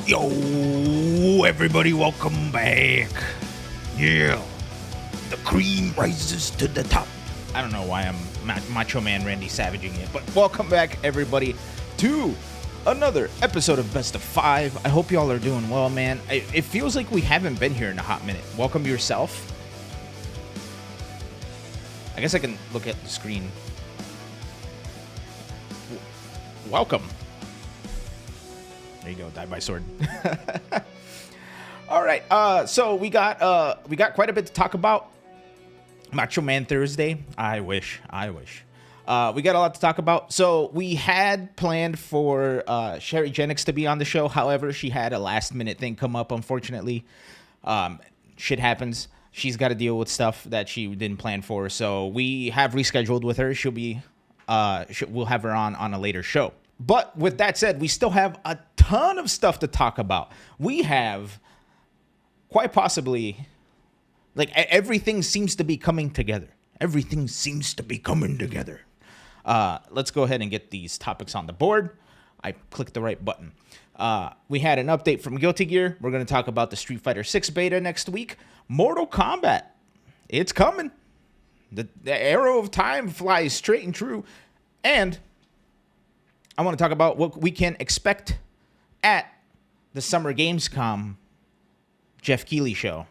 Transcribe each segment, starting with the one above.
Yo, everybody, welcome back. Yeah, the cream rises to the top. I don't know why I'm Macho Man Randy Savaging it, but welcome back, everybody, to another episode of Best of Five. I hope y'all are doing well, man. It feels like we haven't been here in a hot minute. Welcome yourself. I guess I can look at the screen. Welcome. There you go, die by sword. All right, so we got quite a bit to talk about. Macho Man Thursday. I wish. We got a lot to talk about. So we had planned for Sherry Jennings to be on the show. However, she had a last minute thing come up, unfortunately. Shit happens. She's got to deal with stuff that she didn't plan for. So we have rescheduled with her. She'll be we'll have her on a later show. But with that said, we still have a ton of stuff to talk about. We have quite possibly, like, everything seems to be coming together. Everything seems to be coming together. Let's go ahead and get these topics on the board. I clicked the right button. We had an update from Guilty Gear. We're going to talk about the Street Fighter 6 beta next week. Mortal Kombat. It's coming. The arrow of time flies straight and true. And I want to talk about what we can expect at the Summer Gamescom Jeff Keighley show.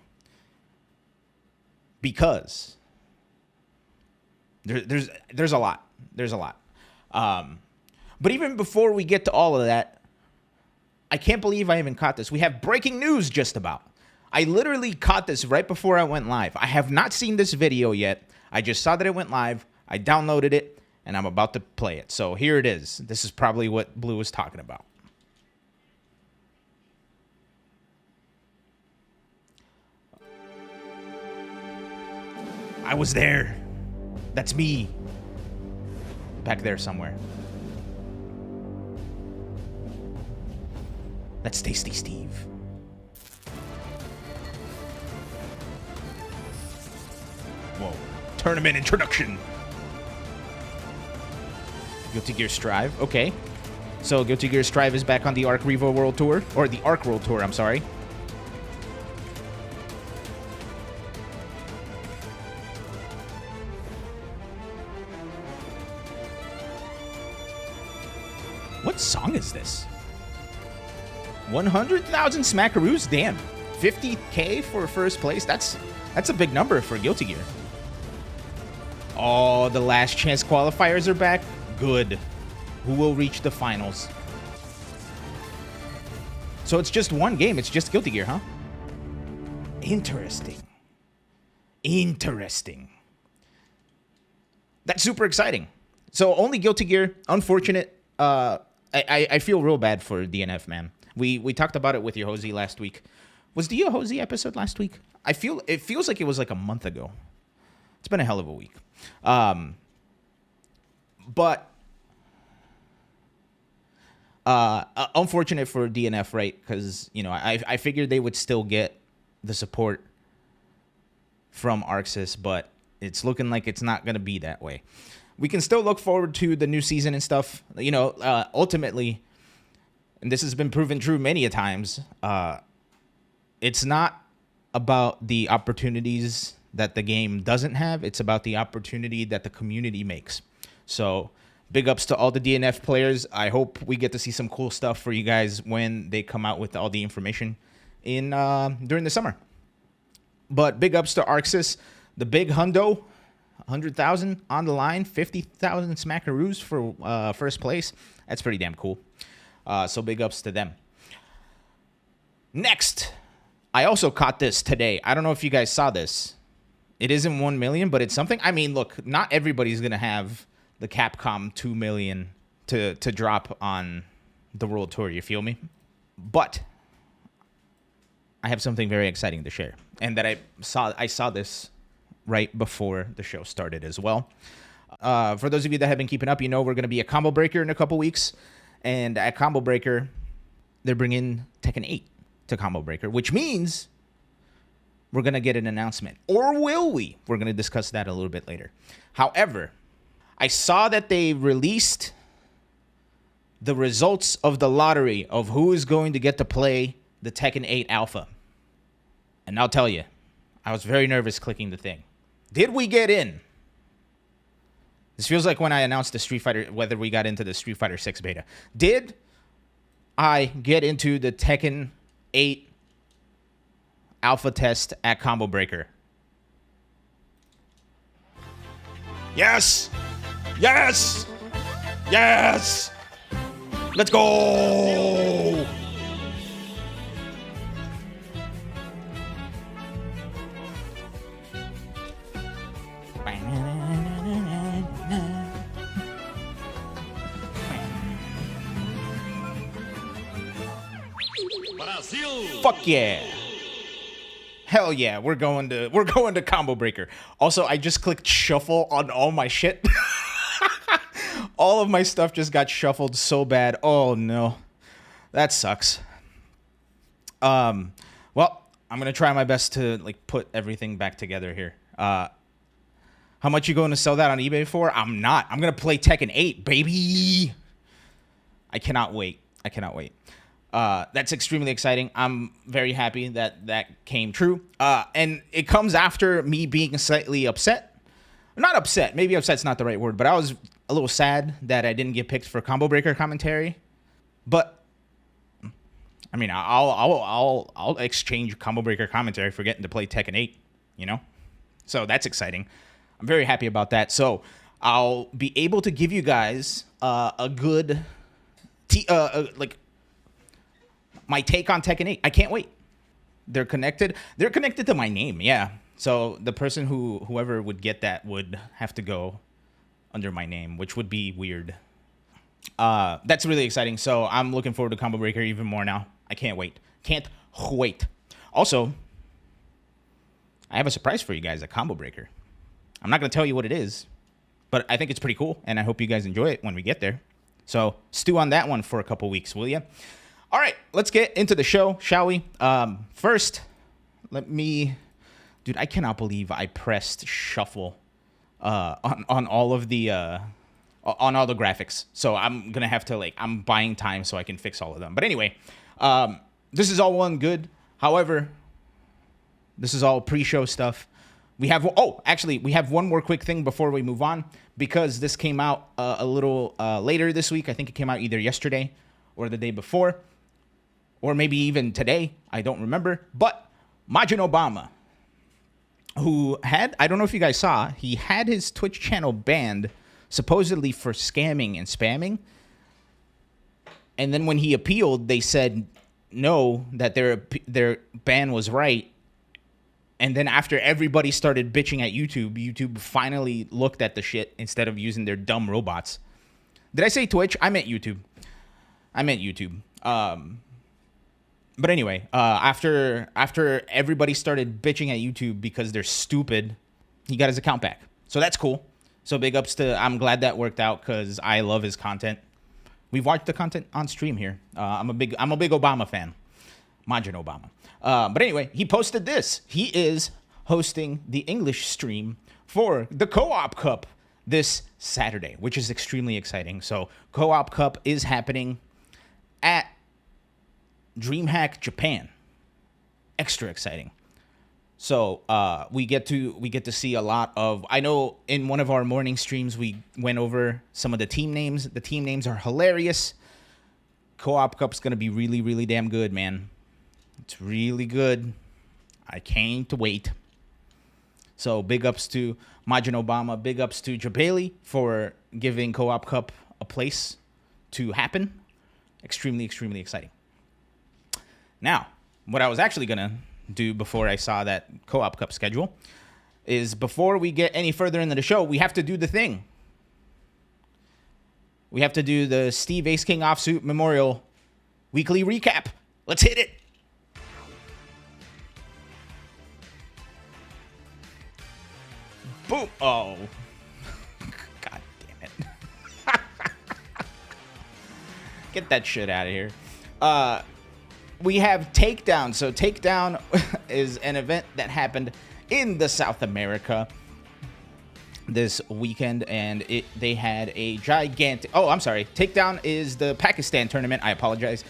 Because there's a lot. There's a lot. But even before we get to all of that, I can't believe I even caught this. We have breaking news just about. I literally caught this right before I went live. I have not seen this video yet. I just saw that it went live. I downloaded it. And I'm about to play it. So here it is. This is probably what Blue was talking about. I was there. That's me. Back there somewhere. That's Tasty Steve. Whoa. Tournament introduction. Guilty Gear Strive. Okay. So Guilty Gear Strive is back on the Arc Revo World Tour. Or the Arc World Tour, I'm sorry. What song is this? 100,000 smackaroos? Damn. 50K for first place? That's a big number for Guilty Gear. Oh, the last chance qualifiers are back. Good. Who will reach the finals? So it's just one game. It's just Guilty Gear, huh? Interesting. That's super exciting. So only Guilty Gear. Unfortunate. I feel real bad for DNF, man. We talked about it with Yohozi last week. Was the Yohozi episode last week? It feels like it was like a month ago. It's been a hell of a week. But unfortunate for DNF, right? Because, you know, I figured they would still get the support from Arxis, but it's looking like it's not going to be that way. We can still look forward to the new season and stuff. You know, ultimately, and this has been proven true many a times, it's not about the opportunities that the game doesn't have. It's about the opportunity that the community makes. So big ups to all the DNF players. I hope we get to see some cool stuff for you guys when they come out with all the information in during the summer. But big ups to Arxis, the big hundo, 100,000 on the line, 50,000 smackaroos for first place. That's pretty damn cool. So big ups to them. Next, I also caught this today. I don't know if you guys saw this. It isn't 1 million, but it's something. I mean, look, not everybody's going to have the Capcom 2 million to drop on the World Tour, you feel me? But I have something very exciting to share. And that I saw this right before the show started as well. For those of you that have been keeping up, you know we're going to be at Combo Breaker in a couple weeks. And at Combo Breaker, they're bringing Tekken 8 to Combo Breaker, which means we're going to get an announcement. Or will we? We're going to discuss that a little bit later. However, I saw that they released the results of the lottery of who is going to get to play the Tekken 8 Alpha. And I'll tell you, I was very nervous clicking the thing. Did we get in? This feels like when I announced the Street Fighter, whether we got into the Street Fighter 6 beta. Did I get into the Tekken 8 Alpha test at Combo Breaker? Yes! Yes! Yes! Let's go! Brazil. Fuck yeah. Hell yeah, we're going to Combo Breaker. Also, I just clicked shuffle on all my shit. All of my stuff just got shuffled so bad. Oh no. That sucks. Well, I'm going to try my best to like put everything back together here. How much you going to sell that on eBay for? I'm not. I'm going to play Tekken 8, baby. I cannot wait. I cannot wait. That's extremely exciting. I'm very happy that that came true. And it comes after me being slightly upset. Not upset. Maybe upset's not the right word, but I was a little sad that I didn't get picked for Combo Breaker commentary. But I mean, I'll exchange Combo Breaker commentary for getting to play Tekken 8, you know? So that's exciting. I'm very happy about that. So I'll be able to give you guys a good like my take on Tekken 8. I can't wait. They're connected. They're connected to my name, yeah. So the person whoever would get that would have to go under my name, which would be weird. That's really exciting. So I'm looking forward to Combo Breaker even more now. I can't wait. Can't wait. Also, I have a surprise for you guys at Combo Breaker. I'm not going to tell you what it is, but I think it's pretty cool, and I hope you guys enjoy it when we get there. So stew on that one for a couple weeks, will you? All right, let's get into the show, shall we? First, let me... Dude, I cannot believe I pressed shuffle on all of the on all the graphics. So I'm gonna have to I'm buying time so I can fix all of them. But anyway, this is all well and good. However, this is all pre-show stuff. We have actually we have one more quick thing before we move on, because this came out a little later this week. I think it came out either yesterday or the day before, or maybe even today. I don't remember. But Majin Obama, who had, I don't know if you guys saw, he had his Twitch channel banned supposedly for scamming and spamming. And then when he appealed, they said no, that their ban was right. And then after everybody started bitching at YouTube, YouTube finally looked at the shit instead of using their dumb robots. Did I say Twitch? I meant YouTube. But anyway, after everybody started bitching at YouTube because they're stupid, he got his account back. So that's cool. So big ups to, I'm glad that worked out because I love his content. We've watched the content on stream here. I'm a big Obama fan. Majin Obama. But anyway, he posted this. He is hosting the English stream for the Co-op Cup this Saturday, which is extremely exciting. So Co-op Cup is happening at DreamHack Japan. Extra exciting. So we get to see a lot of, I know in one of our morning streams we went over some of the team names. The team names are hilarious. Co-op Cup's gonna be really, really damn good, man. It's really good. I can't wait. So big ups to Majin Obama. Big ups to Jabali for giving Co-op Cup a place to happen. Extremely, extremely exciting. Now, what I was actually going to do before I saw that Co-op Cup schedule is, before we get any further into the show, we have to do the thing. We have to do the Steve Ace King Offsuit Memorial Weekly Recap. Let's hit it. Boom. Oh. God damn it. Get that shit out of here. We have Takedown. So Takedown is an event that happened in the South America. this weekend, and they had a gigantic. Oh, I'm sorry. Takedown is the Pakistan tournament. I apologize.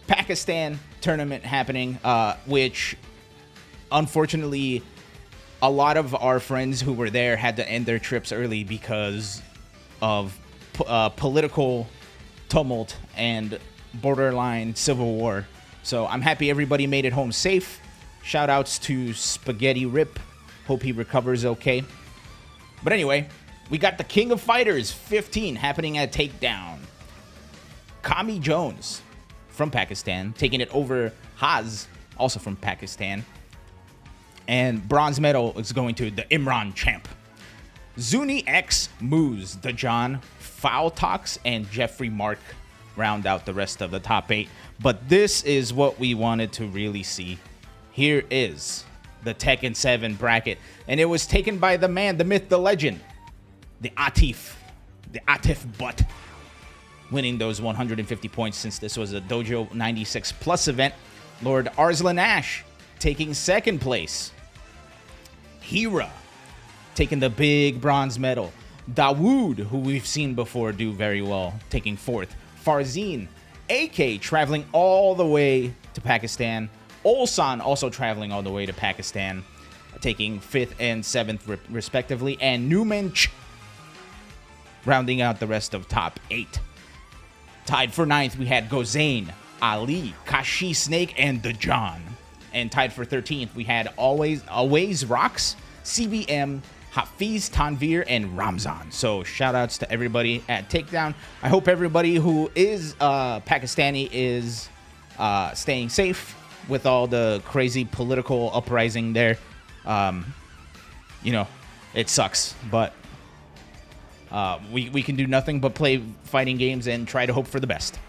Pakistan tournament happening, which unfortunately a lot of our friends who were there had to end their trips early because of political tumult and borderline civil war. So I'm happy everybody made it home safe. Shout outs to Spaghetti Rip. Hope he recovers okay. But anyway, we got the King of Fighters 15 happening at Takedown. Kami Jones from Pakistan taking it over Haz, also from Pakistan. And bronze medal is going to the Imran champ. Zuni X Moose, Dajan, Foul Talks, and Jeffrey Mark round out the rest of the top 8. But this is what we wanted to really see. Here is the Tekken 7 bracket. And it was taken by the man, the myth, the legend, the Atif Butt, winning those 150 points since this was a Dojo 96 Plus event. Lord Arslan Ash taking second place. Hira taking the big bronze medal. Dawood, who we've seen before do very well, taking fourth. Farzin, AK traveling all the way to Pakistan. Olsan also traveling all the way to Pakistan, taking 5th and 7th respectively. And Newman rounding out the rest of top 8. Tied for 9th, we had Gozain, Ali, Kashi Snake, and Dajan. And tied for 13th, we had Always Rocks, CBM, Hafiz, Tanvir, and Ramzan. So shout outs to everybody at Takedown. I hope everybody who is Pakistani is staying safe with all the crazy political uprising there. You know, it sucks, but we can do nothing but play fighting games and try to hope for the best.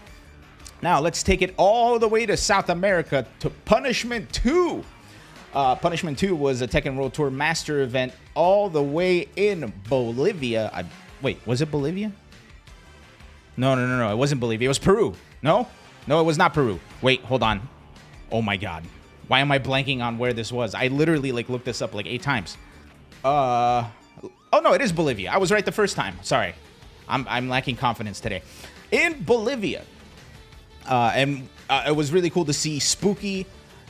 Now, let's take it all the way to South America to Punishment 2. Punishment 2 was a Tekken World Tour Master event all the way in Bolivia. Wait, was it Bolivia? No. It wasn't Bolivia. It was Peru. No, it was not Peru. Wait, hold on. Oh, my God. Why am I blanking on where this was? I literally looked this up 8 times. Oh, no, it is Bolivia. I was right the first time. Sorry. I'm lacking confidence today. In Bolivia. And it was really cool to see Spooky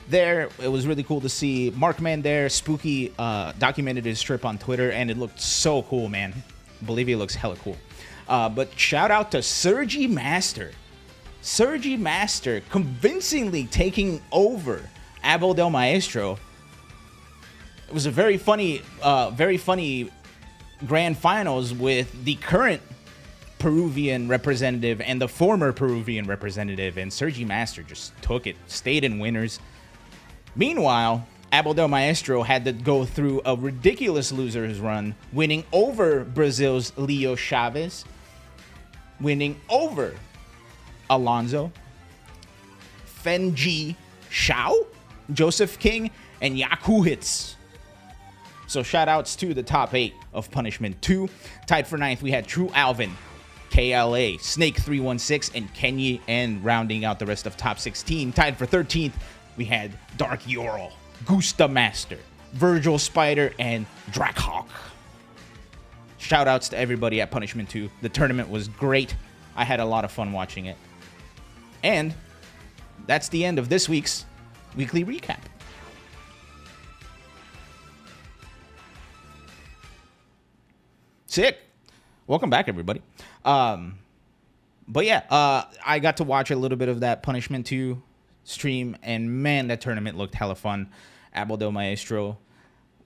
there. It was really cool to see Markman there. Spooky documented his trip on Twitter, and it looked so cool, man. Bolivia looks hella cool. But shout out to Sergi Master. Sergi Master convincingly taking over Abel Del Maestro. It was a very funny grand finals with the current Peruvian representative and the former Peruvian representative, and Sergi Master just took it, stayed in winners. Meanwhile, Abel Del Maestro had to go through a ridiculous loser's run, winning over Brazil's Leo Chavez, winning over Alonso, Fenji Shao, Joseph King, and Yakuhits. So shout outs to the top 8 of Punishment 2. Tied for 9th, we had True Alvin, KLA, Snake 316, and Kenyi, and rounding out the rest of top 16. Tied for 13th, we had Dark Ural, Gusta Master, Virgil Spider, and Drakhawk. Shout outs to everybody at Punishment 2. The tournament was great. I had a lot of fun watching it. And that's the end of this week's weekly recap. Sick. Welcome back, everybody. But yeah, I got to watch a little bit of that Punishment 2 stream, and man, that tournament looked hella fun. Abel Del Maestro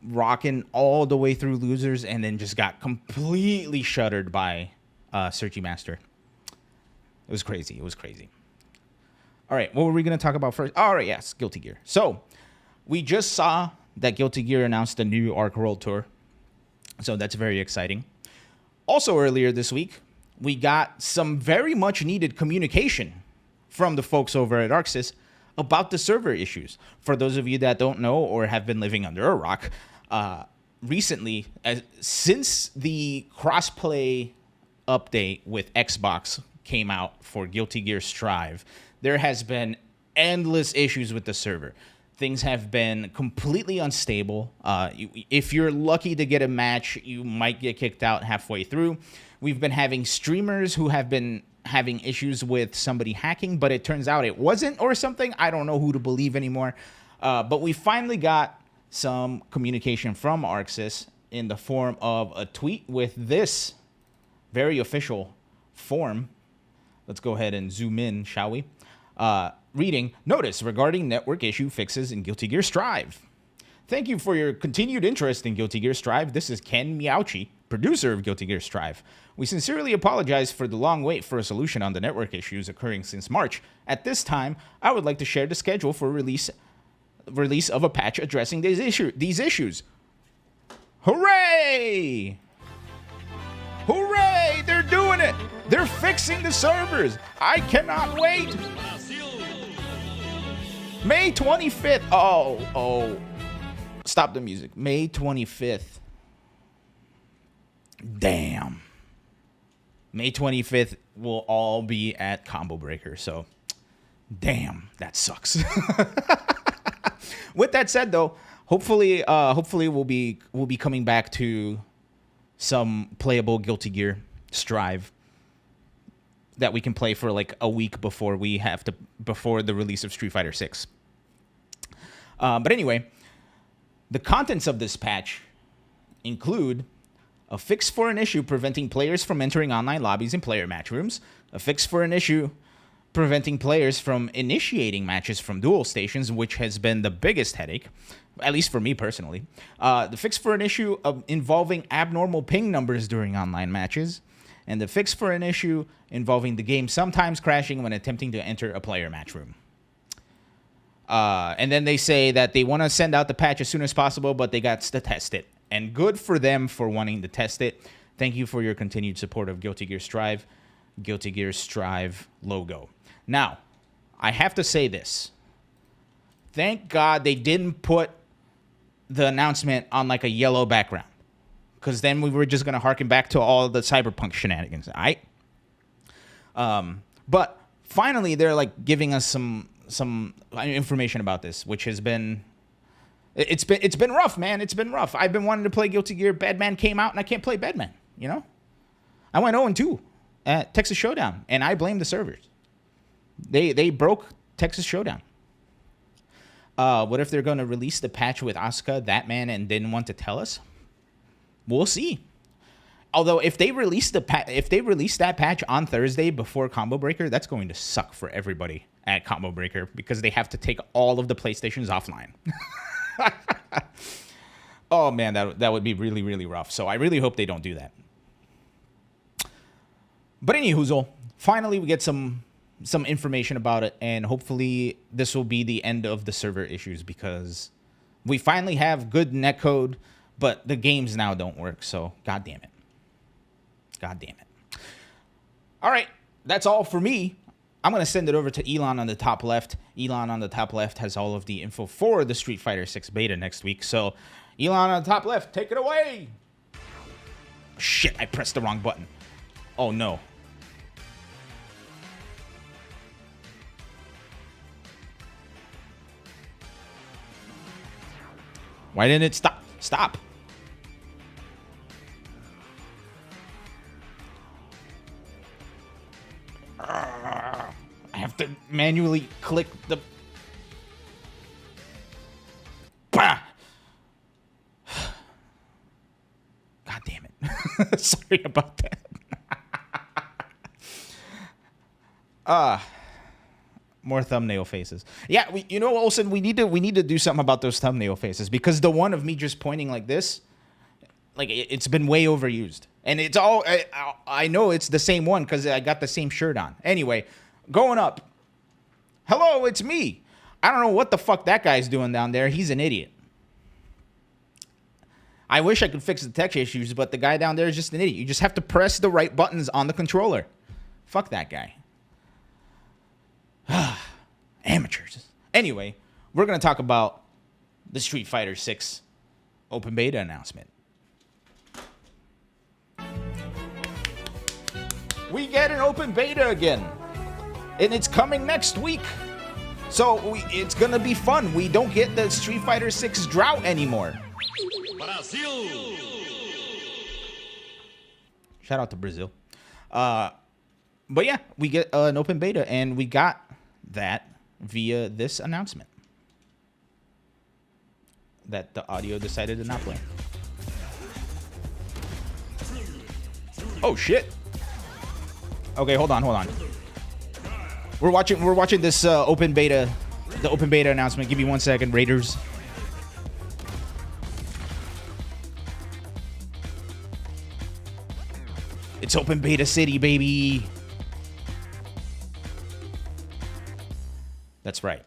rocking all the way through losers, and then just got completely shuttered by Sergi Master. It was crazy. All right, what were we going to talk about first? All right, yes, Guilty Gear. So we just saw that Guilty Gear announced a new Arc World Tour. So that's very exciting. Also earlier this week, we got some very much needed communication from the folks over at ArcSys about the server issues. For those of you that don't know or have been living under a rock, recently, since the crossplay update with Xbox came out for Guilty Gear Strive, there has been endless issues with the server. things have been completely unstable. If you're lucky to get a match, you might get kicked out halfway through. We've been having streamers who have been having issues with somebody hacking, but it turns out it wasn't or something. I don't know who to believe anymore. But we finally got some communication from ArcSys in the form of a tweet with this very official form. Let's go ahead and zoom in, shall we? Reading, notice regarding network issue fixes in Guilty Gear Strive. Thank you for your continued interest in Guilty Gear Strive. This is Ken Miauchi, producer of Guilty Gear Strive. We sincerely apologize for the long wait for a solution on the network issues occurring since March. At this time, I would like to share the schedule for release of a patch addressing these issues. Hooray! Hooray! They're doing it! They're fixing the servers! I cannot wait! May 25th. Oh. Stop the music. May 25th. Damn. May 25th will all be at Combo Breaker, so damn, that sucks. With that said, though, hopefully we'll be coming back to some playable Guilty Gear Strive that we can play for like a week before the release of Street Fighter 6. But anyway, the contents of this patch include a fix for an issue preventing players from entering online lobbies and player match rooms, a fix for an issue preventing players from initiating matches from dual stations, which has been the biggest headache, at least for me personally. The fix for an issue involving abnormal ping numbers during online matches, and the fix for an issue involving the game sometimes crashing when attempting to enter a player match room. And then they say that they want to send out the patch as soon as possible, but they got to test it. And good for them for wanting to test it. Thank you for your continued support of Guilty Gear Strive. Guilty Gear Strive logo. Now, I have to say this. Thank God they didn't put the announcement on like a yellow background, because then we were just going to harken back to all the Cyberpunk shenanigans. All right? But finally, they're like giving us some information about this, which has been it's been rough, man. It's been rough. I've been wanting to play Guilty Gear. Badman came out, and I can't play Badman. You know, I went 0-2 at Texas Showdown, and I blame the servers. They broke Texas Showdown. What if they're going to release the patch with Asuka, that man, and didn't want to tell us? We'll see. Although if they release that patch on Thursday before Combo Breaker, that's going to suck for everybody at Combo Breaker, because they have to take all of the PlayStations offline. Oh man, that would be really, really rough. So I really hope they don't do that. But anyhoozle, finally we get some information about it, and hopefully this will be the end of the server issues, because we finally have good netcode, but the games now don't work. So god damn it. God damn it. All right, that's all for me. I'm going to send it over to Ilan on the top left. Ilan on the top left has all of the info for the Street Fighter 6 beta next week. So, Ilan on the top left, take it away. Shit, I pressed the wrong button. Oh, no. Why didn't it stop? Stop. I have to manually click the... Bah! God damn it. Sorry about that. More thumbnail faces. Yeah, you know, Olsen, we need to do something about those thumbnail faces, because the one of me just pointing like this, like it's been way overused. And it's all, I know it's the same one because I got the same shirt on. Anyway, going up. Hello, it's me. I don't know what the fuck that guy's doing down there. He's an idiot. I wish I could fix the tech issues, but the guy down there is just an idiot. You just have to press the right buttons on the controller. Fuck that guy. Amateurs. Anyway, we're going to talk about the Street Fighter 6 open beta announcement. We get an open beta again, and it's coming next week. So it's gonna be fun. We don't get the Street Fighter 6 drought anymore. Brazil. Shout out to Brazil. But yeah, we get an open beta, and we got that via this announcement that the audio decided to not play. Oh shit. Okay, hold on. We're watching this open beta, the open beta announcement. Give me 1 second, Raiders. It's open beta city, baby. That's right.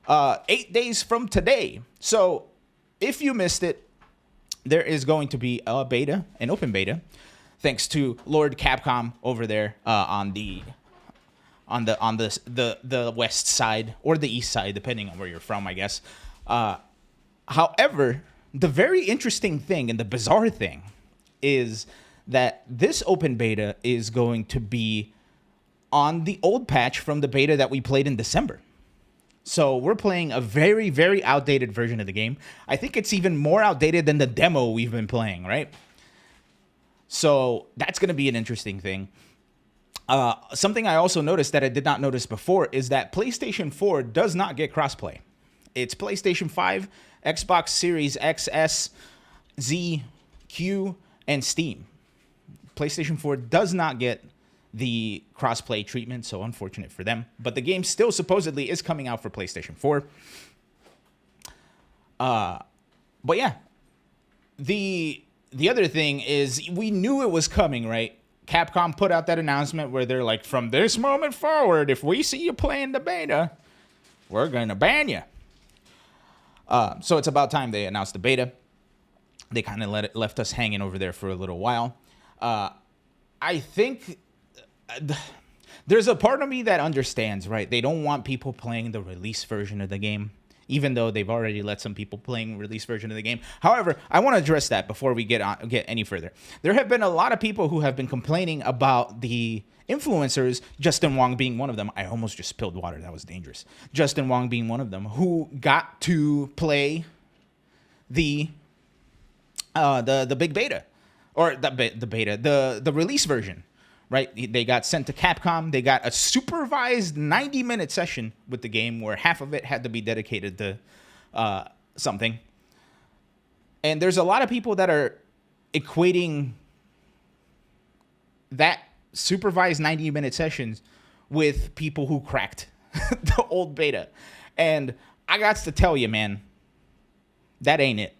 8 days from today. So if you missed it, there is going to be a beta, an open beta, thanks to Lord Capcom over there on the west side or the east side, depending on where you're from, I guess. However, the very interesting thing and the bizarre thing is that this open beta is going to be on the old patch from the beta that we played in December. So we're playing a very, very outdated version of the game. I think it's even more outdated than the demo we've been playing, right? So that's going to be an interesting thing. Something I also noticed that I did not notice before is that PlayStation 4 does not get crossplay. It's PlayStation 5, Xbox Series X, S, Z, Q, and Steam. PlayStation 4 does not get the crossplay treatment, so unfortunate for them. But the game still supposedly is coming out for PlayStation 4. But yeah, the other thing is we knew it was coming, right? Capcom put out that announcement where they're like, from this moment forward, if we see you playing the beta, we're going to ban you. So it's about time they announced the beta. They kind of left us hanging over there for a little while. I think there's a part of me that understands, right? They don't want people playing the release version of the game, even though they've already let some people playing release version of the game. However, I want to address that before we get any further. There have been a lot of people who have been complaining about the influencers, Justin Wong being one of them. I almost just spilled water. That was dangerous. Justin Wong being one of them, who got to play the big beta, or the release version, right? They got sent to Capcom. They got a supervised 90-minute session with the game where half of it had to be dedicated to something. And there's a lot of people that are equating that supervised 90-minute sessions with people who cracked the old beta. And I got to tell you, man, that ain't it.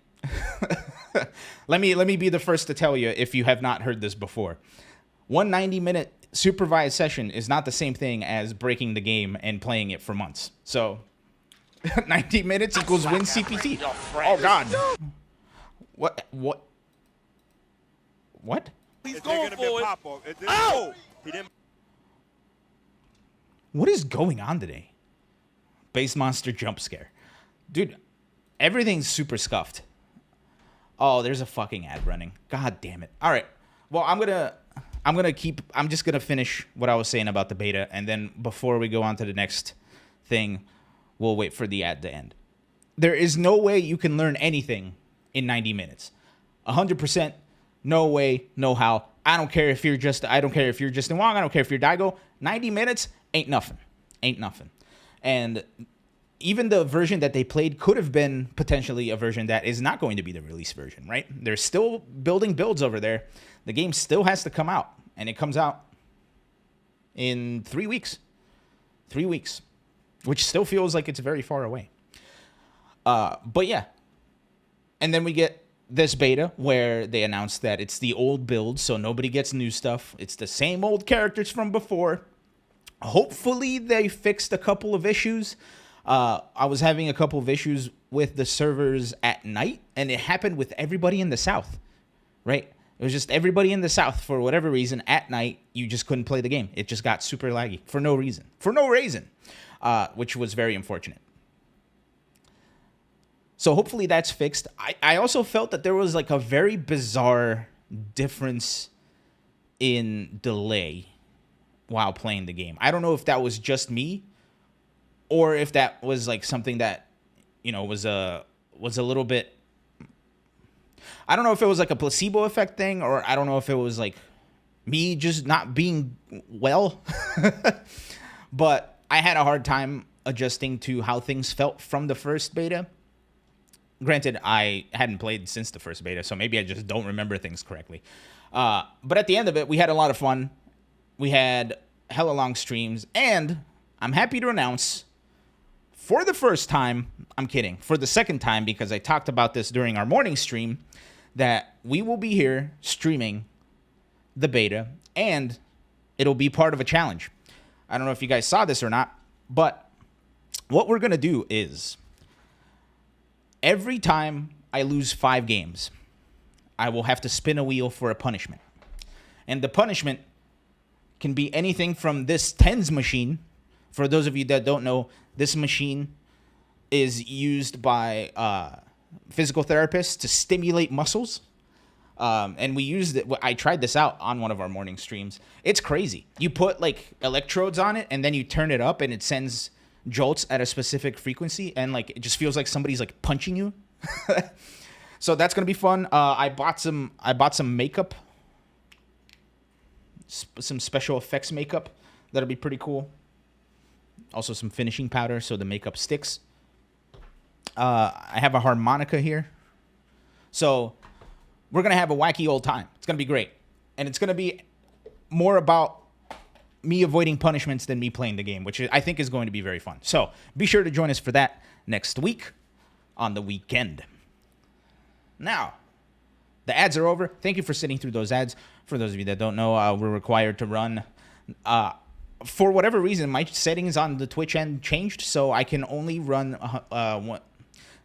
Let me be the first to tell you if you have not heard this before. One 90-minute supervised session is not the same thing as breaking the game and playing it for months. So 90 minutes equals win CPT. Oh God. What? He's going for it. Oh! What is going on today? Base monster jump scare. Dude, everything's super scuffed. Oh, there's a fucking ad running. God damn it. All right. Well, I'm just going to finish what I was saying about the beta, and then before we go on to the next thing, we'll wait for the ad to end. There is no way you can learn anything in 90 minutes. 100%, no way, no how. I don't care if you're Justin Wong, I don't care if you're Daigo. 90 minutes ain't nothing. And even the version that they played could have been potentially a version that is not going to be the release version, right? They're still building builds over there. The game still has to come out, and it comes out in 3 weeks. 3 weeks, which still feels like it's very far away. But yeah. And then we get this beta where they announced that it's the old build, so nobody gets new stuff. It's the same old characters from before. Hopefully they fixed a couple of issues. I was having a couple of issues with the servers at night, and it happened with everybody in the South, right? It was just everybody in the South, for whatever reason, at night, you just couldn't play the game. It just got super laggy for no reason. Which was very unfortunate. So hopefully that's fixed. I also felt that there was like a very bizarre difference in delay while playing the game. I don't know if that was just me or if that was like something that, you know, was a little bit, I don't know if it was like a placebo effect thing, or I don't know if it was like me just not being well. But I had a hard time adjusting to how things felt from the first beta. Granted, I hadn't played since the first beta, so maybe I just don't remember things correctly. But at the end of it, we had a lot of fun. We had hella long streams, and I'm happy to announce, for the first time, I'm kidding, for the second time, because I talked about this during our morning stream, that we will be here streaming the beta, and it'll be part of a challenge. I don't know if you guys saw this or not, but what we're going to do is every time I lose 5 games, I will have to spin a wheel for a punishment. And the punishment can be anything from this TENS machine. For those of you that don't know, this machine is used by physical therapists to stimulate muscles. And we used it. I tried this out on one of our morning streams. It's crazy. You put like electrodes on it, and then you turn it up, and it sends jolts at a specific frequency, and like it just feels like somebody's like punching you. So that's gonna be fun. I bought some makeup, some special effects makeup. That'll be pretty cool. Also some finishing powder so the makeup sticks. I have a harmonica here. So we're going to have a wacky old time. It's going to be great. And it's going to be more about me avoiding punishments than me playing the game, which I think is going to be very fun. So be sure to join us for that next week on the weekend. Now, the ads are over. Thank you for sitting through those ads. For those of you that don't know, we're required to run... for whatever reason, my settings on the Twitch end changed, so I can only run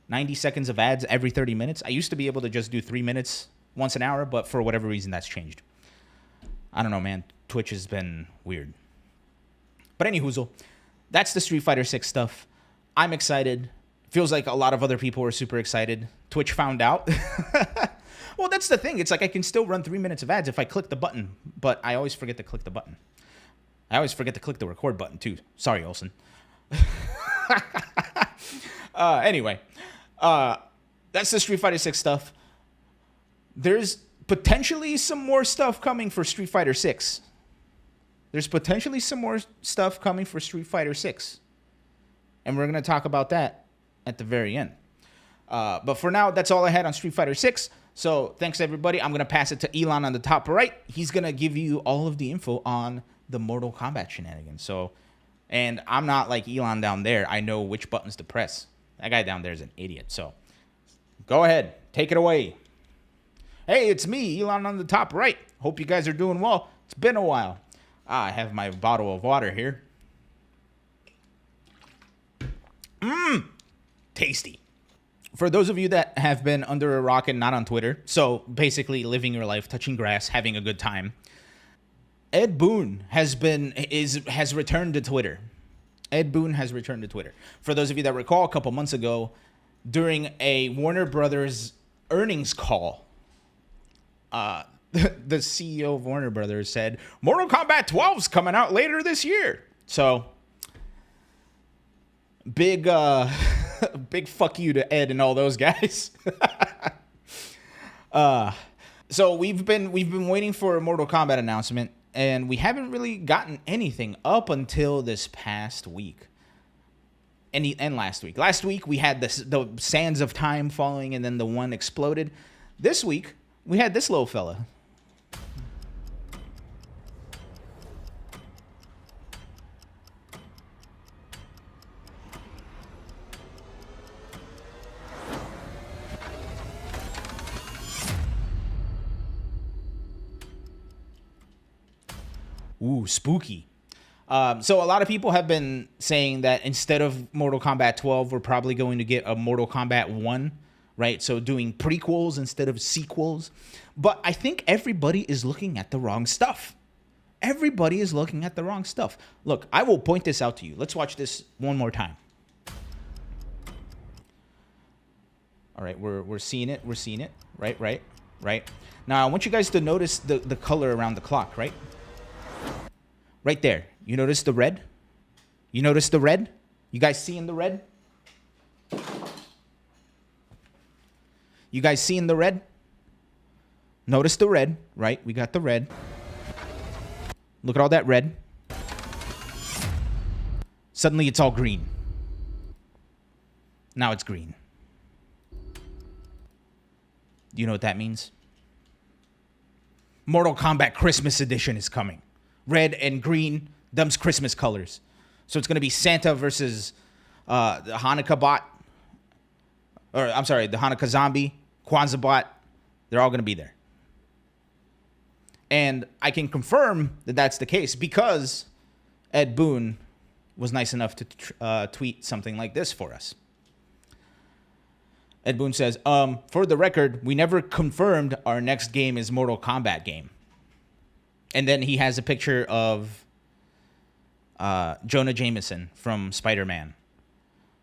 90 seconds of ads every 30 minutes. I used to be able to just do 3 minutes once an hour, but for whatever reason, that's changed. I don't know, man. Twitch has been weird. But anyhoozle, that's the Street Fighter 6 stuff. I'm excited. Feels like a lot of other people are super excited. Twitch found out. Well, that's the thing. It's like I can still run 3 minutes of ads if I click the button, but I always forget to click the button. I always forget to click the record button, too. Sorry, Olsen. Anyway, that's the Street Fighter 6 stuff. There's potentially some more stuff coming for Street Fighter 6. There's potentially some more stuff coming for Street Fighter 6. And we're going to talk about that at the very end. But for now, that's all I had on Street Fighter 6. So thanks, everybody. I'm going to pass it to Ilan on the top right. He's going to give you all of the info on the Mortal Kombat shenanigans. So, and I'm not like Ilan down there. I know which buttons to press. That guy down there is an idiot. So go ahead. Take it away. Hey, it's me, Ilan on the top right. Hope you guys are doing well. It's been a while. I have my bottle of water here. Tasty. For those of you that have been under a rock and not on Twitter, so basically living your life, touching grass, having a good time, Ed Boon has returned to Twitter. Ed Boon has returned to Twitter. For those of you that recall, a couple months ago, during a Warner Brothers earnings call, the CEO of Warner Brothers said, Mortal Kombat 12's coming out later this year. So, big fuck you to Ed and all those guys. So we've been waiting for a Mortal Kombat announcement, and we haven't really gotten anything up until this past week. And last week. Last week we had the sands of time falling, and then the one exploded. This week we had this little fella. Ooh, spooky. So a lot of people have been saying that instead of Mortal Kombat 12, we're probably going to get a Mortal Kombat 1, right? So doing prequels instead of sequels. But I think everybody is looking at the wrong stuff. Everybody is looking at the wrong stuff. Look, I will point this out to you. Let's watch this one more time. All right, we're seeing it. We're seeing it. Right. Now, I want you guys to notice the color around the clock, right? Right there. You notice the red? You notice the red? You guys seeing the red? You guys seeing the red? Notice the red, right? We got the red. Look at all that red. Suddenly it's all green. Now it's green. Do you know what that means? Mortal Kombat Christmas Edition is coming. Red and green, them's Christmas colors. So it's going to be Santa versus the Hanukkah bot. Or, I'm sorry, the Hanukkah zombie, Kwanzaa bot. They're all going to be there. And I can confirm that that's the case because Ed Boon was nice enough to tweet something like this for us. Ed Boon says, for the record, we never confirmed our next game is Mortal Kombat game. And then he has a picture of Jonah Jameson from Spider-Man,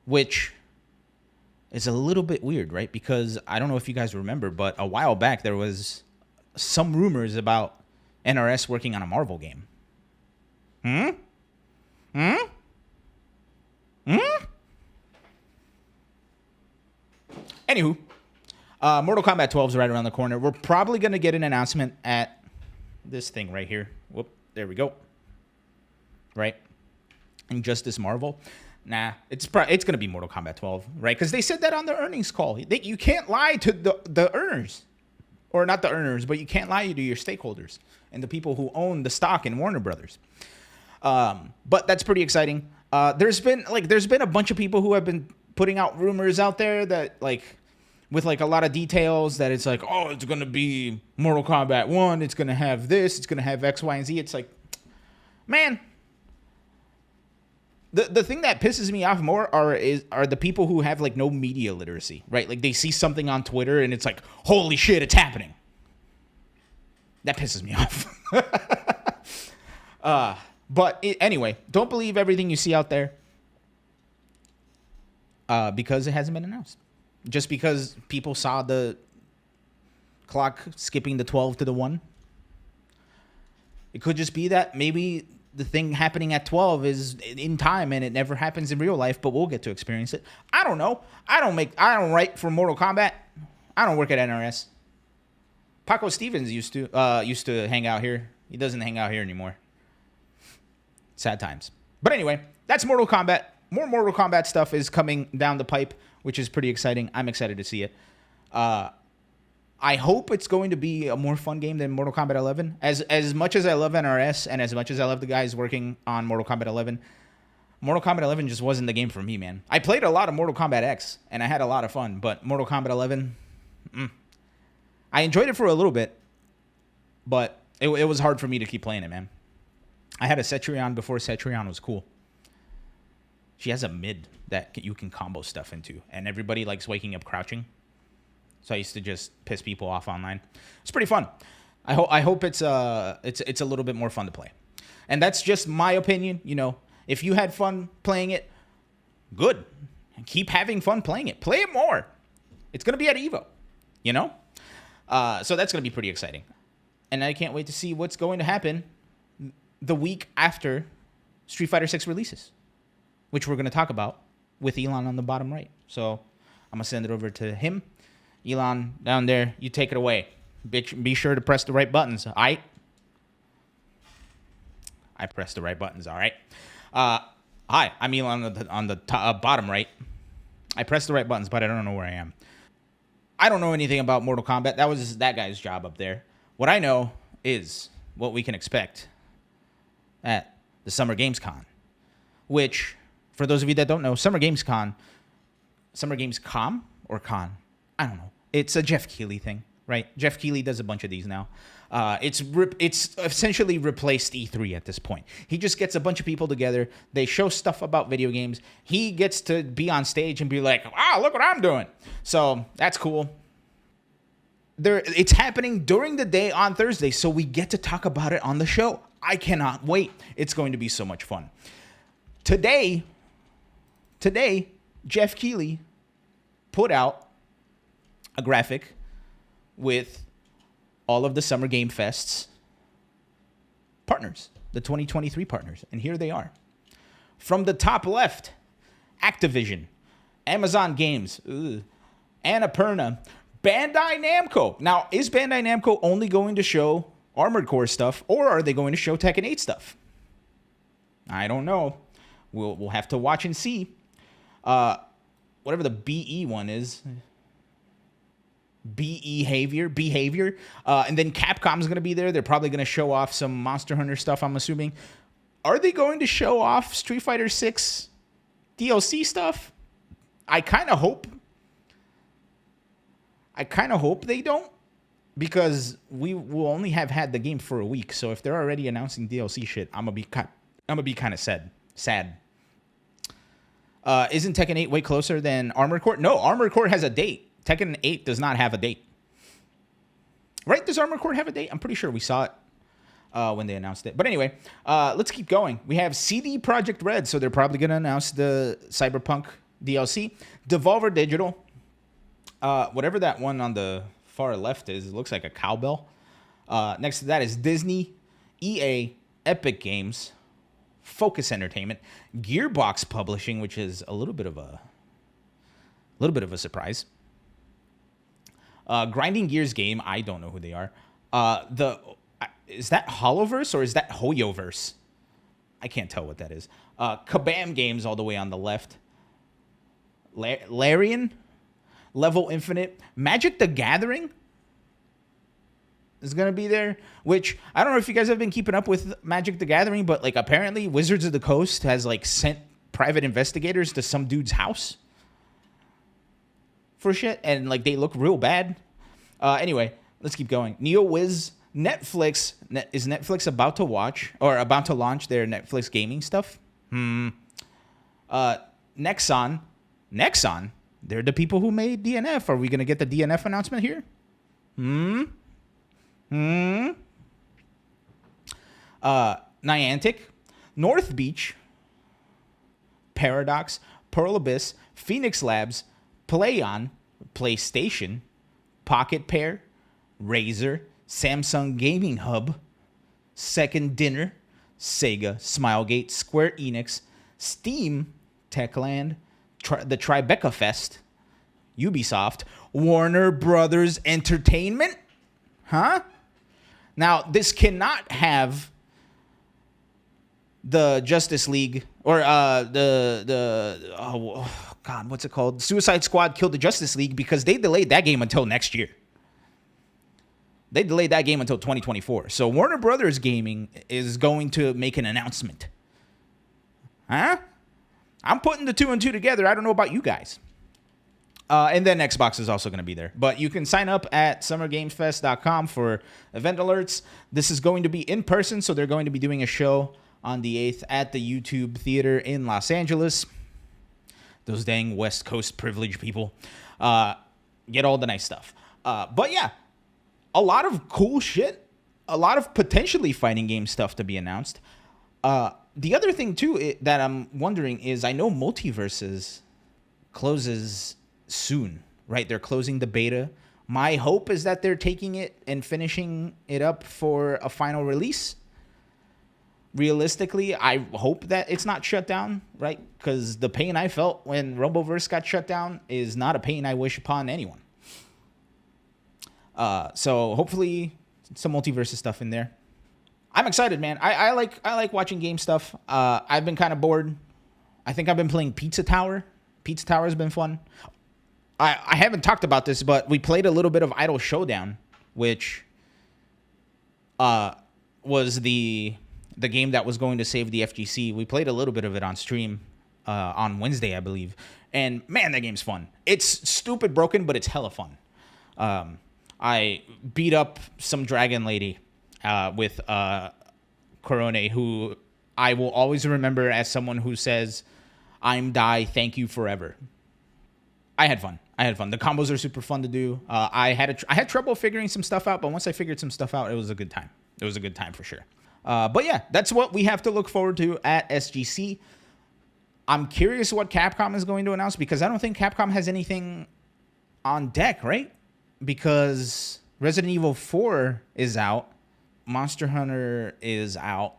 which is a little bit weird, right? Because I don't know if you guys remember, but a while back there was some rumors about NRS working on a Marvel game. Anywho, Mortal Kombat 12 is right around the corner. We're probably going to get an announcement at this thing right here. Whoop, there we go. Right? Injustice Marvel. Nah, it's going to be Mortal Kombat 12, right? Because they said that on the earnings call. You can't lie to the earners. Or not the earners, but you can't lie to your stakeholders and the people who own the stock in Warner Brothers. But that's pretty exciting. There's been a bunch of people who have been putting out rumors out there that with a lot of details that it's like, oh, it's going to be Mortal Kombat 1. It's going to have this. It's going to have X, Y, and Z. It's like, man, the thing that pisses me off more are the people who have no media literacy, right? Like they see something on Twitter and it's like, holy shit, it's happening. That pisses me off. Anyway, don't believe everything you see out there because it hasn't been announced. Just because people saw the clock skipping the 12 to the 1. It could just be that maybe the thing happening at 12 is in time and it never happens in real life, but we'll get to experience it. I don't know. I don't write for Mortal Kombat. I don't work at NRS. Paco Stevens used to hang out here. He doesn't hang out here anymore. Sad times. But anyway, that's Mortal Kombat. More Mortal Kombat stuff is coming down the pipe, which is pretty exciting. I'm excited to see it. I hope it's going to be a more fun game than Mortal Kombat 11. As much as I love NRS and as much as I love the guys working on Mortal Kombat 11, Mortal Kombat 11 just wasn't the game for me, man. I played a lot of Mortal Kombat X, and I had a lot of fun, but Mortal Kombat 11, I enjoyed it for a little bit, but it was hard for me to keep playing it, man. I had a Cetrion before Cetrion was cool. She has a mid that you can combo stuff into, and everybody likes waking up crouching. So I used to just piss people off online. It's pretty fun. I hope it's a little bit more fun to play. And that's just my opinion. You know, if you had fun playing it, good. Keep having fun playing it. Play it more. It's going to be at EVO, you know? So that's going to be pretty exciting. And I can't wait to see what's going to happen the week after Street Fighter 6 releases, which we're going to talk about with Ilan on the bottom right. So I'm going to send it over to him. Ilan, down there, you take it away. Be sure to press the right buttons, all right? I pressed the right buttons, all right? Hi, I'm Ilan on the bottom right. I pressed the right buttons, but I don't know where I am. I don't know anything about Mortal Kombat. That was that guy's job up there. What I know is what we can expect at the Summer Games Con, which, for those of you that don't know, Summer Games Con or Con? I don't know. It's a Jeff Keighley thing, right? Jeff Keighley does a bunch of these now. It's essentially replaced E3 at this point. He just gets a bunch of people together. They show stuff about video games. He gets to be on stage and be like, wow, look what I'm doing. So that's cool. It's happening during the day on Thursday, so we get to talk about it on the show. I cannot wait. It's going to be so much fun. Today, Jeff Keighley put out a graphic with all of the Summer Game Fest's partners, the 2023 partners. And here they are. From the top left, Activision, Amazon Games, Annapurna, Bandai Namco. Now, is Bandai Namco only going to show Armored Core stuff, or are they going to show Tekken 8 stuff? I don't know. We'll have to watch and see. Whatever the BE one is. Behavior. And then Capcom's going to be there. They're probably going to show off some Monster Hunter stuff, I'm assuming. Are they going to show off Street Fighter 6 DLC stuff? I kind of hope they don't, because we will only have had the game for a week. So if they're already announcing DLC shit, I'm gonna be kind of sad. Isn't Tekken 8 way closer than Armored Core? No, Armored Core has a date. Tekken 8 does not have a date. Right? Does Armored Core have a date? I'm pretty sure we saw it when they announced it. But anyway, let's keep going. We have CD Projekt Red, so they're probably going to announce the Cyberpunk DLC. Devolver Digital, whatever that one on the far left is, it looks like a cowbell. Next to that is Disney, EA, Epic Games, Focus Entertainment, Gearbox Publishing, which is a little bit of a surprise. Grinding Gears game, I don't know who they are. Is that Holoverse or is that Hoyoverse? I can't tell what that is. Kabam Games all the way on the left. Larian, Level Infinite, Magic the Gathering is going to be there, which I don't know if you guys have been keeping up with Magic the Gathering, but like apparently Wizards of the Coast has like sent private investigators to some dude's house for shit, and like they look real bad. Anyway, let's keep going. NeoWiz, Netflix. Is Netflix about to launch their Netflix gaming stuff? Nexon. They're the people who made DNF. Are we going to get the DNF announcement here? Niantic, North Beach, Paradox, Pearl Abyss, Phoenix Labs, PlayOn, PlayStation, Pocket Pair, Razer, Samsung Gaming Hub, Second Dinner, Sega, Smilegate, Square Enix, Steam, Techland, the Tribeca Fest, Ubisoft, Warner Brothers Entertainment. Huh? Now, this cannot have the Justice League or what's it called? Suicide Squad Killed the Justice League, because they delayed that game until next year. They delayed that game until 2024. So Warner Brothers Gaming is going to make an announcement. Huh? I'm putting the 2 and 2 together. I don't know about you guys. And then Xbox is also going to be there. But you can sign up at summergamesfest.com for event alerts. This is going to be in person, so they're going to be doing a show on the 8th at the YouTube Theater in Los Angeles. Those dang West Coast privileged people. Get all the nice stuff. But yeah, a lot of cool shit. A lot of potentially fighting game stuff to be announced. The other thing, too, that I'm wondering is, I know Multiverses closes soon, right? They're closing the beta. My hope is that they're taking it and finishing it up for a final release. Realistically, I hope that it's not shut down, right? Because the pain I felt when Rumbleverse got shut down is not a pain I wish upon anyone. So hopefully some Multiverses stuff in there. I'm excited, man. I like watching game stuff. I've been kind of bored. I think I've been playing Pizza Tower. Pizza Tower has been fun. I haven't talked about this, but we played a little bit of Idle Showdown, which was the game that was going to save the FGC. We played a little bit of it on stream on Wednesday, I believe. And man, that game's fun. It's stupid broken, but it's hella fun. I beat up some dragon lady with Corone, who I will always remember as someone who says, "I'm die, thank you forever." I had fun. The combos are super fun to do. I had trouble figuring some stuff out, but once I figured some stuff out, it was a good time. It was a good time for sure. But yeah, that's what we have to look forward to at SGC. I'm curious what Capcom is going to announce, because I don't think Capcom has anything on deck, right? Because Resident Evil 4 is out. Monster Hunter is out.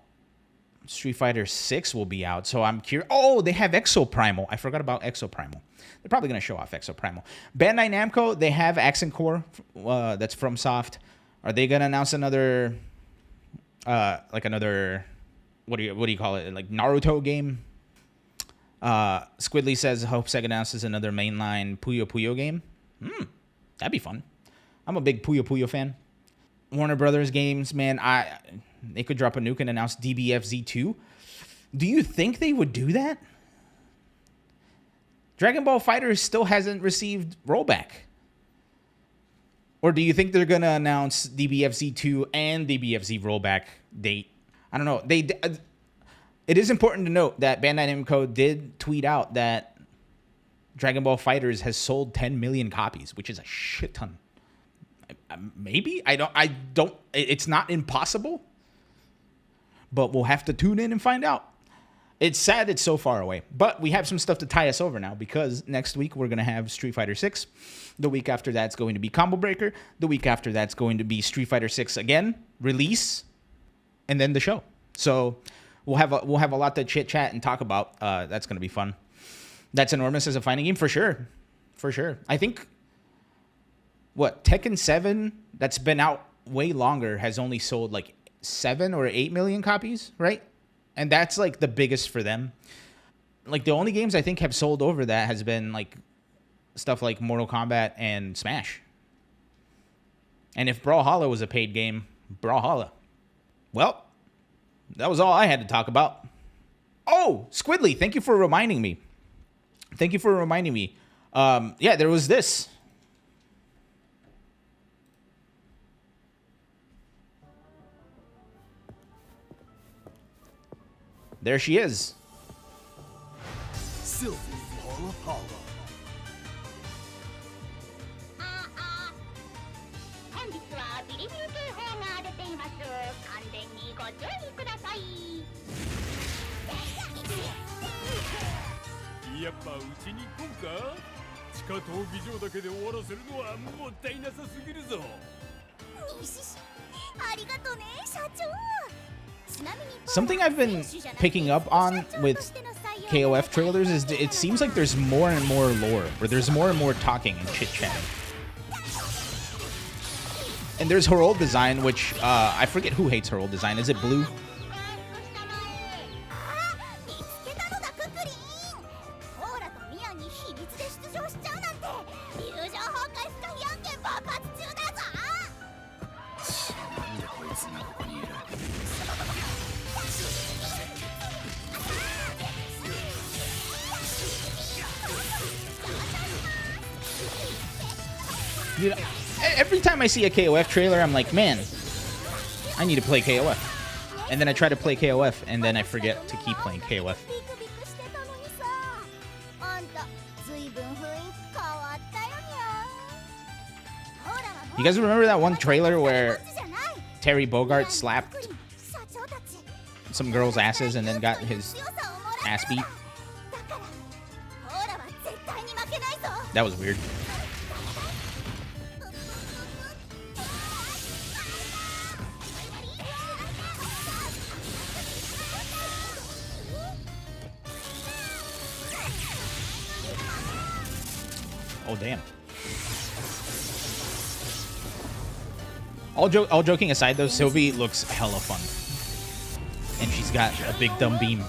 Street Fighter 6 will be out, so I'm curious. Oh, they have Exo Primal. I forgot about Exo Primal. They're probably going to show off Exo Primal. Bandai Namco, they have Accent Core. That's from Soft. Are they going to announce another, what do you call it? Like Naruto game? Squidly says, hope Sega announces another mainline Puyo Puyo game. That'd be fun. I'm a big Puyo Puyo fan. Warner Brothers games, man, they could drop a nuke and announce DBFZ2. Do you think they would do that? Dragon Ball FighterZ still hasn't received rollback. Or do you think they're going to announce DBFZ2 and DBFZ rollback date? I don't know. It is important to note that Bandai Namco did tweet out that Dragon Ball FighterZ has sold 10 million copies, which is a shit ton. Maybe? I don't. It's not impossible. But we'll have to tune in and find out. It's sad it's so far away. But we have some stuff to tie us over now, because next week we're going to have Street Fighter 6. The week after that's going to be Combo Breaker. The week after that's going to be Street Fighter 6 again, release, and then the show. So we'll have a lot to chit chat and talk about. That's going to be fun. That's enormous as a fighting game for sure. For sure. I think Tekken 7, that's been out way longer, has only sold like 7 or 8 million copies, right? And that's like the biggest for them. Like the only games I think have sold over that has been like stuff like Mortal Kombat and Smash. And if Brawlhalla was a paid game, Brawlhalla. Well, that was all I had to talk about. Oh, Squidly, thank you for reminding me. Yeah, there was this. There she is. Sylvie Paula. 本日はビリビリ警報が出ています。完全にご注意ください。やっぱうちに行こうか。地下闘技場だけで終わらせるのはもったいなさすぎるぞ。西ありがとね社長。 Something I've been picking up on with KOF trailers is it seems like there's more and more lore, or there's more and more talking and chit-chatting. And there's her old design, which I forget who hates her old design. Is it Blue? Dude, every time I see a KOF trailer, I'm like, man, I need to play KOF. And then I try to play KOF, and then I forget to keep playing KOF. You guys remember that one trailer where Terry Bogard slapped some girls' asses and then got his ass beat? That was weird. Oh, damn. All joking aside, though, Sylvie looks hella fun. And she's got a big dumb beam.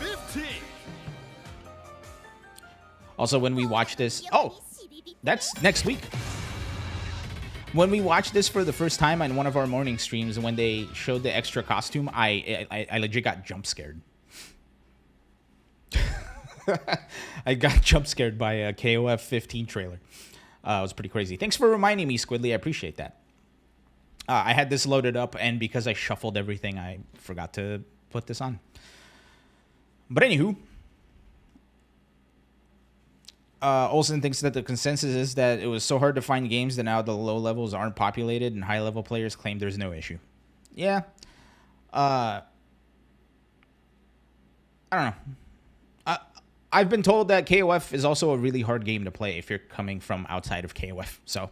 Also, when we watch this... Oh! That's next week. When we watched this for the first time on one of our morning streams, when they showed the extra costume, I legit got jump scared. I got jump scared by a KOF 15 trailer. It was pretty crazy. Thanks for reminding me, Squidly. I appreciate that. I had this loaded up, and because I shuffled everything, I forgot to put this on. But anywho, Olsen thinks that the consensus is that it was so hard to find games that now the low levels aren't populated, and high level players claim there's no issue. Yeah. I don't know. I've been told that KOF is also a really hard game to play if you're coming from outside of KOF. So,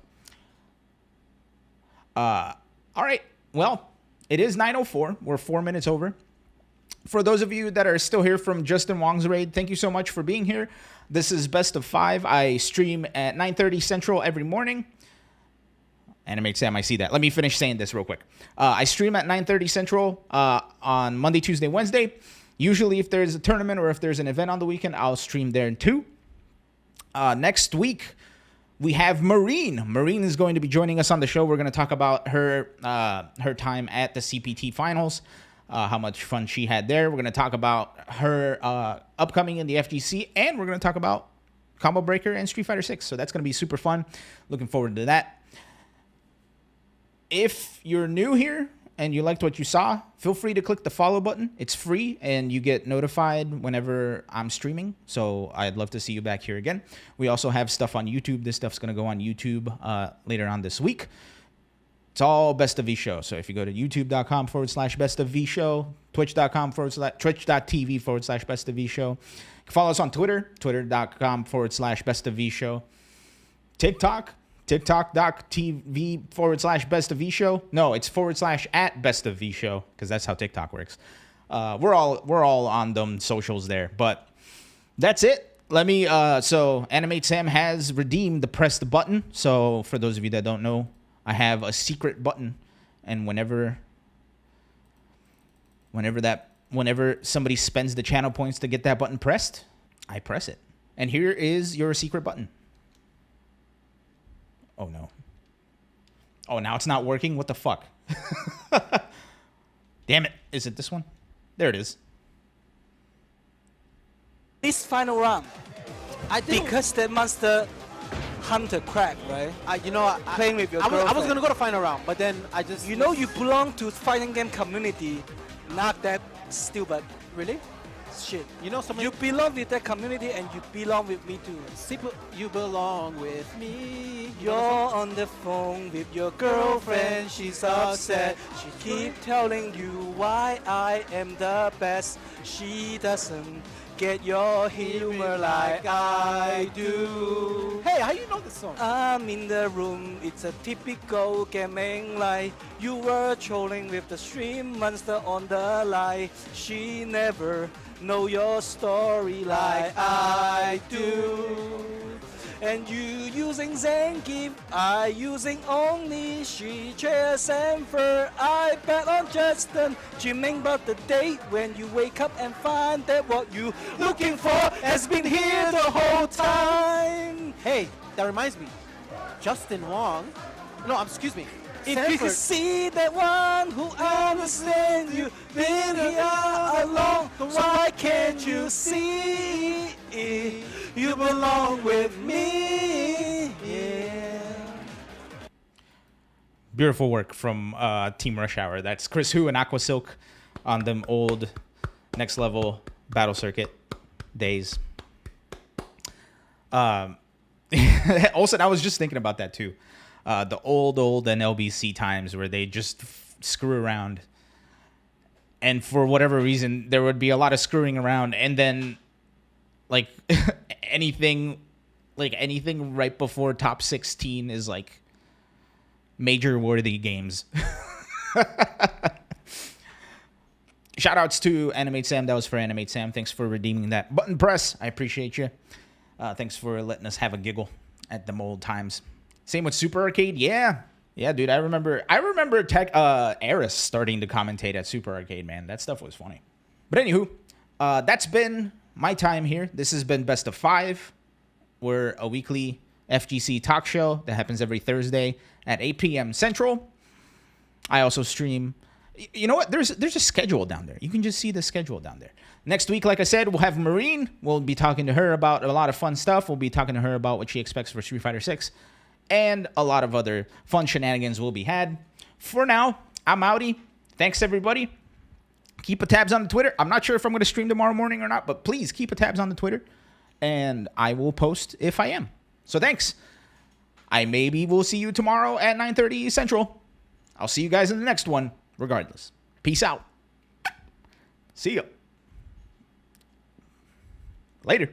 all right. Well, it is 9:04. We're 4 minutes over. For those of you that are still here from Justin Wong's raid, thank you so much for being here. This is Best of 5. I stream at 9:30 Central every morning. Animate Sam, I see that. Let me finish saying this real quick. I stream at 9:30 Central on Monday, Tuesday, Wednesday. Usually if there's a tournament or if there's an event on the weekend, I'll stream there too. Next week, we have Marine. Marine is going to be joining us on the show. We're going to talk about her time at the CPT finals, how much fun she had there. We're going to talk about her upcoming in the FGC, and we're going to talk about Combo Breaker and Street Fighter 6. So that's going to be super fun. Looking forward to that. If you're new here and you liked what you saw, feel free to click the follow button. It's free, and you get notified whenever I'm streaming. So I'd love to see you back here again. We also have stuff on YouTube. This stuff's going to go on YouTube later on this week. It's all BestofVShow. So if you go to youtube.com/BestofVShow, twitch.tv/BestofVShow. You can follow us on Twitter, twitter.com/BestofVShow. TikTok, TikTok.tv/BestofVShow. No, it's /@BestofVShow, because that's how TikTok works. We're all on them socials there. But that's it. Let me so Animate Sam has redeemed the press the button. So for those of you that don't know, I have a secret button, and whenever somebody spends the channel points to get that button pressed, I press it. And here is your secret button. Oh, no. Oh, now it's not working? What the fuck? Damn it. Is it this one? There it is. This final round, I think because the monster hunter crack, right? Playing with your girlfriend. I was gonna go to final round, but then I just... You know you belong to fighting game community, not that stupid. Really? Shit. You know someone... You belong with that community, and you belong with me too. You belong with me. You're on the phone with your girlfriend, she's upset. She keep telling you why I am the best. She doesn't get your humor like I do. Hey, how you know this song? I'm in the room, it's a typical gaming lie. You were trolling with the stream monster on the lie. She never know your story like I do. And you using Zangief, I using only she chairs and fur. I bet on Justin, dreaming about the date when you wake up and find that what you looking for has been here the whole time. Hey, that reminds me. Justin Wong. No, excuse me. If you can see that one who understands you, been here along, why can't you see it? You belong with me. Yeah. Beautiful work from Team Rush Hour. That's Chris Hu and Aqua Silk on them old next level battle circuit days. Also, I was just thinking about that too. The old NLBC times where they just screw around, and for whatever reason there would be a lot of screwing around, and then like anything right before top 16 is like major worthy games. Shout outs to Animate Sam. That was for Animate Sam. Thanks for redeeming that button press. I appreciate you. Thanks for letting us have a giggle at them old times. Same with Super Arcade. Yeah, dude. I remember Eris starting to commentate at Super Arcade, man. That stuff was funny. But anywho, that's been my time here. This has been Best of 5. We're a weekly FGC talk show that happens every Thursday at 8 p.m. Central. I also stream. You know what? There's a schedule down there. You can just see the schedule down there. Next week, like I said, we'll have Marine. We'll be talking to her about a lot of fun stuff. We'll be talking to her about what she expects for Street Fighter 6. And a lot of other fun shenanigans will be had. For now, I'm outie. Thanks, everybody. Keep a tabs on the Twitter. I'm not sure if I'm going to stream tomorrow morning or not, but please keep a tabs on the Twitter. And I will post if I am. So thanks. I maybe will see you tomorrow at 9:30 Central. I'll see you guys in the next one, regardless. Peace out. See ya. Later.